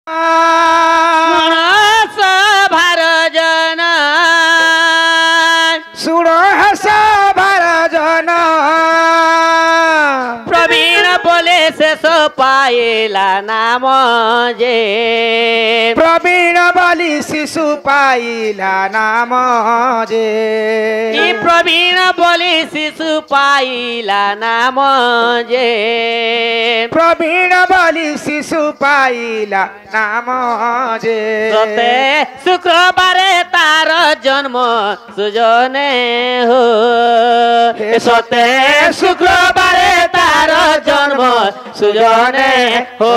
सुन सभार जन सुन सभार जन प्रवीण बोले शेष पाइला नाम जे प्रवीण बलि शिशु पाइला नाम जे प्रवीण बोली शिशु पाइला नाम जे प्रवीण बलि शिशु पाइला नाम जे सते शुक्रबार तार जन्म सुजने हो सते शुक्रबार तार जन्म सुजने हो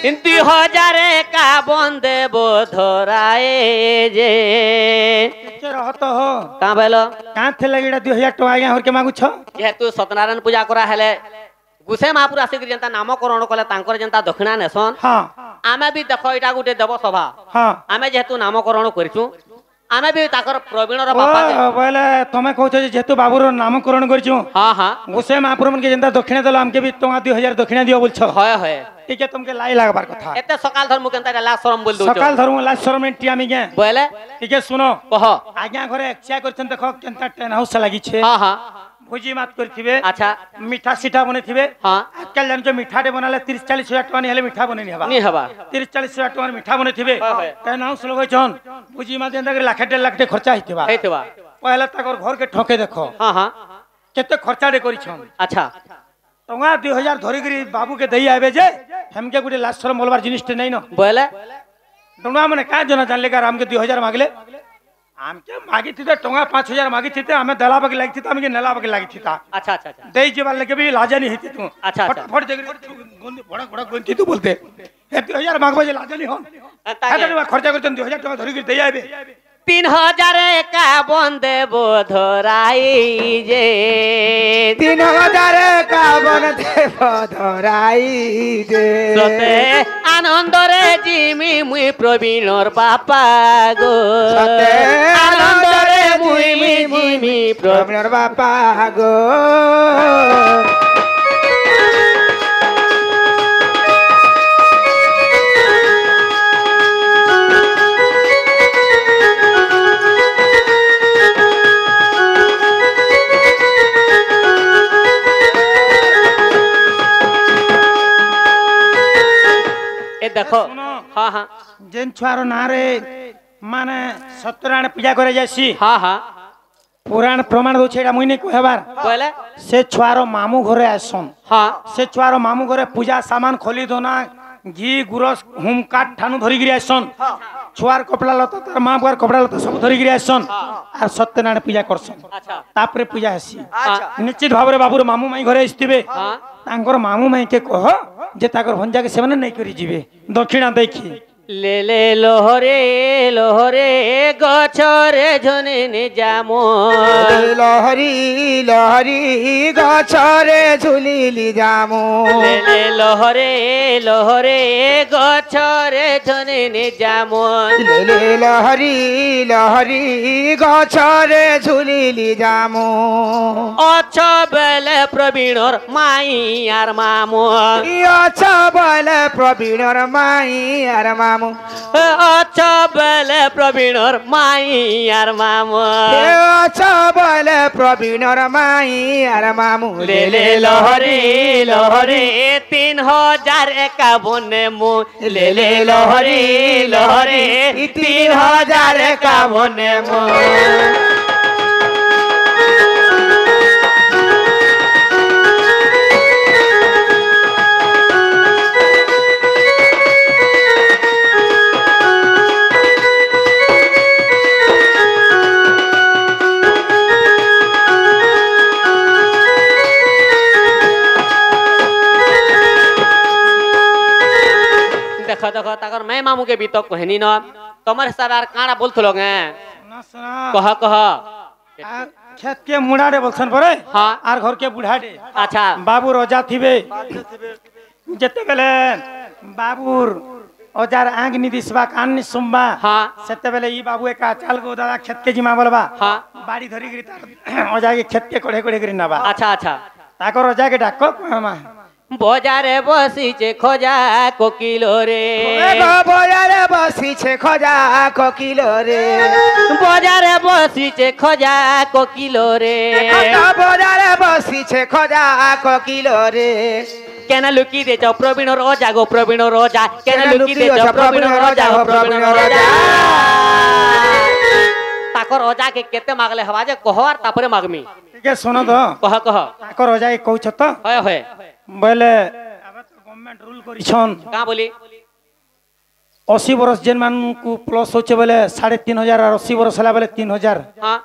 इंती हजारे का बंदे बोधराए जे रहत हो का बेलो का थे लगेड़ा 2000 टका आगे हर के मागु छ जेहेतु सत्यनारायण पूजा करा हेले गुसे महापुर आसिक जनता नामकरण कले तांकर जनता दक्षिणा नेसन हां आमे भी देखो इटा गुटे देव सभा हां आमे जेहेतु नामकरण करछु आमे भी ताकर प्रवीण रो बापा बोले तमे कहू छ जेहेतु बाबूर नामकरण करछु हां हां गुसे महापुर मन के जनता दक्षिणा देला हमके भी टका 2000 दक्षिणा दियो बोल छ होय होय ठीक है तुमके लाई लागबार कथा एते सकाल धर्म केनता लास्ट शरम बोल दो सकाल धर्म लास्ट शरम टियामी गे बोले ठीक है सुनो कह आज्ञा घरे एक्सिया करछन देखो केनता टेन हाउस लागी छे हां हां भोजी मात करथिबे अच्छा मीठा सीठा बनेथिबे हां आजकल जान जो मीठा दे बनाले 30 40 हजार टका हेले मीठा बने नि हबा नि हबा 30 40 हजार टका मीठा बनेथिबे टेन हाउस लगै छन भोजी मात देंदा के लाख 1.5 लाख खर्चा हितबा हेतबा पहला तकर घर के ठोके देखो हां हां केते खर्चा दे करी छन अच्छा टका 2000 धरि गिरी बाबू के दई आबे जे हमके गुटे लास्ट शरम बोलबार जिनिस ते नै न बोले टका माने का जना जानले का हमके 2000 मागले हमके मागी थी टका 5000 मागी थी हमें दला बगे लागी थी हमके नला बगे लागी थी अच्छा अच्छा अच्छा दई जेबा लगे भी लाजा नहीं थी तू अच्छा फट जगह गोंदी बड़ा बड़ा गोंदी तू बोलते 2000 मागबे जे लाजा नहीं हो हां खर्चा करछन 2000 टका धरि गिरी दई आबे 3000 का बंदे बोधराई जे 3000 का बंदे बोधराई जे सते आनंद रे जिमी मुई प्रवीणर बापा गो सते आनंद रे मुई जिमी प्रवीणर बापा गो देखो हाँ हाँ जेन छुआर ना रे माने सत्यनारायण पूजा करे जासी हाँ हाँ पुराण प्रमाण दो छेड़ा मुई नै कहबार बोले से छुआर मामू घरे आसन हाँ से छुआर मामू घरे पूजा सामान खोली दोना घी गुरस हुम काट ठानु धरि गिरी आसन छुआर कपड़ा लता तार मां बार कपड़ा लता सब धरि गिरी आसन आ सत्यनारायण पूजा करसन अच्छा तापरे पूजा हसी अच्छा निश्चित भाबरे बाबूर मामू माई घरे आस्तिबे हाँ तांकर मामू माई के कह जे ताकर भंजा के सेवन नै करी जिवे दक्षिणा देखी ले ले लोहरे लोहरे गछरे झुनिनि जामो लहरी लहरी गछरे झुलिली जामो ले ले लोहरे लोहरे गछरे झुनिनि जामो ले लहरी लहरी गछरे झुलिली जामो अच्छा बेले प्रवीणर माई आर मामो अच्छा बेले प्रवीणर माई आर मामो अच्छा बेले प्रवीणर माई आर मामो अच्छा बेले प्रवीणर माई आर मामू ले ले लोहरी लोहरी 3051 मु ले ले लोहरी लोहरी 3051 मु देख देख ताकर मैं मामू के बीतक कहनी न तमर हिसाब आर काड़ा बोलथलो गे सुना सुना कह कह आ, खेत के मुड़ाड़े बोलसन परे हाँ आर घर के बुढ़ाड़े अच्छा बाबू रोजा थिबे जेते बेले बाबूर ओजार आंग नि दिसबा कान नि सुमबा हाँ सेते बेले ई बाबू का चाल गो दादा खेत के जिमा बोलबा हाँ बाड़ी धरी गिरी तार ओजा के खेत के कोड़े कोड़े गिरी नाबा अच्छा अच्छा ताको रोजा के डाको मामा बजारे बसिचे खजा कोकिलो रे বজারে বসিছে খোঁজা কোকিল রে बजारे बसिचे खजा कोकिलो रे বজারে বসিছে খোঁজা কোকিল রে কেন লুকি দেছ প্রবীণ রোজা গো প্রবীণ রোজা কেন লুকি দেছ প্রবীণ রোজা গো প্রবীণ রোজা তাকর রোজা के केते मागले हवा जे कहर तापरे मागमी ठीक है सुनो तो कह कह ताको रोजा के कहू छ तो होय होय बोले अब तो गवर्नमेंट रूल करिछन का बोली 80 वर्ष जेन मान को प्लस होचे बोले 3500 और 80 वर्ष हला बोले 3000 हां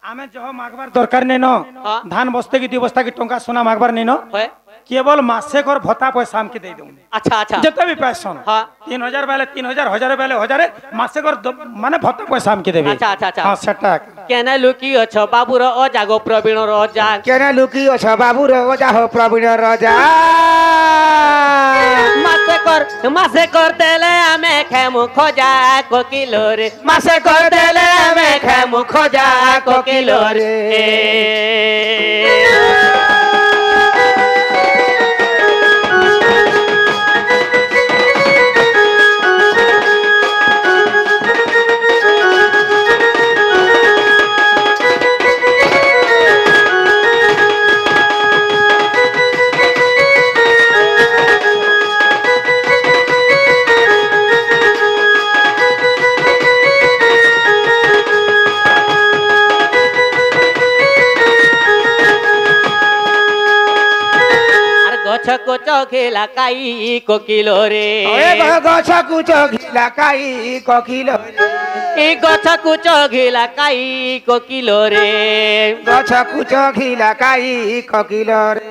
आमे जो मागबार दरकार नै न हाँ। धान बस्ते की 2 बस्ता की टंका सोना मागबार नै न होय केवल मासे कर भत्ता पैसा हम के दे दूं अच्छा अच्छा जते भी पैसा हाँ 3000 वाले 3000 हजार वाले हजार मासे कर माने भत्ता पैसा हम के देबे अच्छा अच्छा अच्छा हां सेटा केन लुकी अछ बाबू रो ओ जागो प्रवीण रोजा কেন লুকিয়ে ছ বাবু রোজা হো প্রবীণ রাজা मासे कर देले हमें खेमु खोजा कोकिलो रे মাসে কর দেলে আমি খেমু খোঁজা কোকিল রে गछ को चखेला काई कोकिलो रे গছ কুচ ঘিলা কাই কোকিল ए गछ को चखेला काई कोकिलो रे গছ কুচ ঘিলা কাই কোকিল রে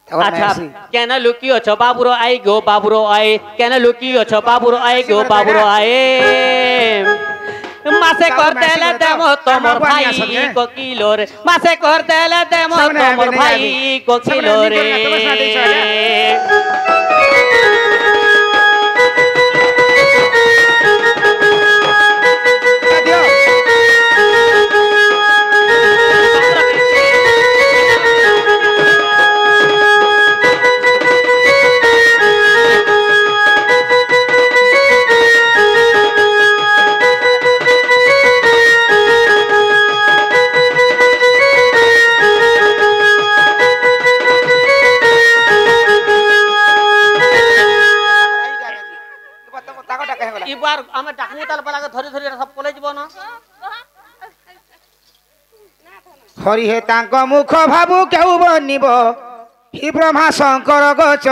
अच्छा केन लुकी अछ बाबुरो आई गो बाबुरो आए केन लुकी अछ बाबुरो आई गो बाबुरो आए मासे कर देले देमो तमर भाई कोकिलो रे मासे कर देले देमो तमर भाई कोकिलो रे इबार हमें डाकनी ताल पला के धरी धरी सब पले जीव न হরি হে তাঙ্ক মুখ ভাবু কেউ বনিব হি ব্রহ্মা শঙ্কর গোচ